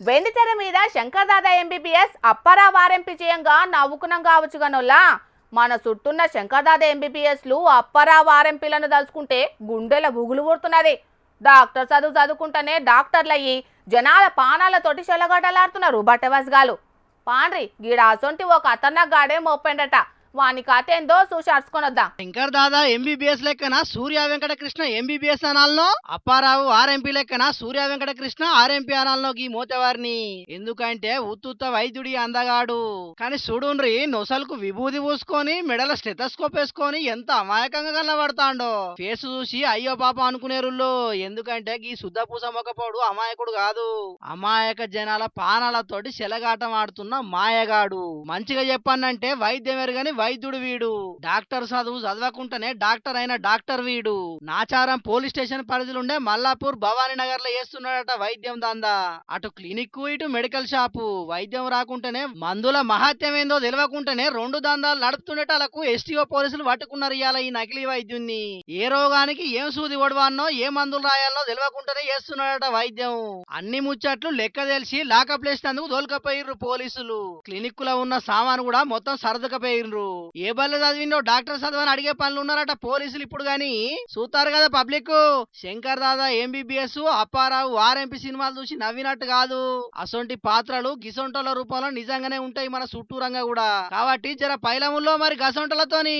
వెండితెర మీద Shankar Dada MBBS Apparao RMP చేయంగా నవ్వుకున్నాం కావచ్చు గనోల్లా. మన చుట్టూన్న శంకర్ దాదా ఎంబీబీఎస్లు అప్పారావు ఆర్ఎంపీలను తలుచుకుంటే గుండెల గుగులు పుడుతున్నది. డాక్టర్ చదువుకుంటేనే డాక్టర్లయ్యి జనాల పానాలతోటి చెలగటలాడుతున్నారు బట్టవస్గాలు. పాండ్రి గీడ అసొంటి ఒక ఖతర్నాక్ గాడే మోపెండట. వాని కథ ఏందో చూసి అరుచుకొనొద్దాం. శంకర్ దాదా ఎంబీబీఎస్ లెక్కన సూర్య వెంకటకృష్ణ ఎంబీబీఎస్ అనాలనో, అప్పారావు ఆర్ఎంపీ లెక్కన సూర్య వెంకటకృష్ణ ఆర్ఎంపీ అనాలనో గీ మోతేవారిని. ఎందుకంటే ఉత్తుత్త వైద్యుడి అందగాడు. కానీ చూడుండ్రి, నొసలకు విభూది పూసుకొని మెడల స్టెథోస్కోప్ వేసుకొని ఎంత అమాయకంగా కనబడతాండో. ఫేస్ చూసి అయ్యో పాప అనుకునేరుల్లో. ఎందుకంటే గీ శుద్ధ పూస మొక్కపోడు అమాయకుడు కాదు, అమాయక జనాల పానాలతోటి చెలగాటం ఆడుతున్న మాయగాడు. మంచిగా చెప్పానంటే వైద్యం ఎరుగని వైద్యుడు వీడు. డాక్టర్ చదవకుండానే డాక్టర్ అయిన డాక్టర్ వీడు. నాచారం పోలీస్ స్టేషన్ పరిధిలుండే మల్లాపూర్ భవానీ నగర్ లో చేస్తున్నాడట వైద్యం దందా. అటు క్లినిక్ ఇటు మెడికల్ షాపు. వైద్యం రాకుంటేనే మందుల మహత్యం ఏందో తెలియకుంటేనే రెండు దందాలు నడుపుతుండేటాలకు ఎస్టీఓ పోలీసులు పట్టుకున్నారు ఇవాళ ఈ నకిలీ వైద్యున్ని. ఏ రోగానికి ఏం సూది ఒడవానో ఏ మందులు రాయాలనో తెలియకుండానే చేస్తున్నాడట వైద్యం. అన్ని ముచ్చట్లు లెక్క తెలిసి లాకప్ లేసినందుకు దోలుకపోయిర్రు పోలీసులు. క్లినిక్ లో ఉన్న సామాను కూడా మొత్తం సర్దుకపోయిర్రు. ఏ బల్ల చదివిండో డాక్టర్ చదవని అడిగే పనులు ఉన్నారట పోలీసులు ఇప్పుడు. గాని చూస్తారు కదా public. Shankar Dada MBBS Apparao RMP సినిమాలు చూసి నవ్వినట్టు కాదు. అసొంటి పాత్రలు గిసొంటల రూపంలో నిజంగానే ఉంటాయి మన చుట్టూరంగా కూడా. కాబట్టి జర పైలముల్లో మరి గసొంటలతోని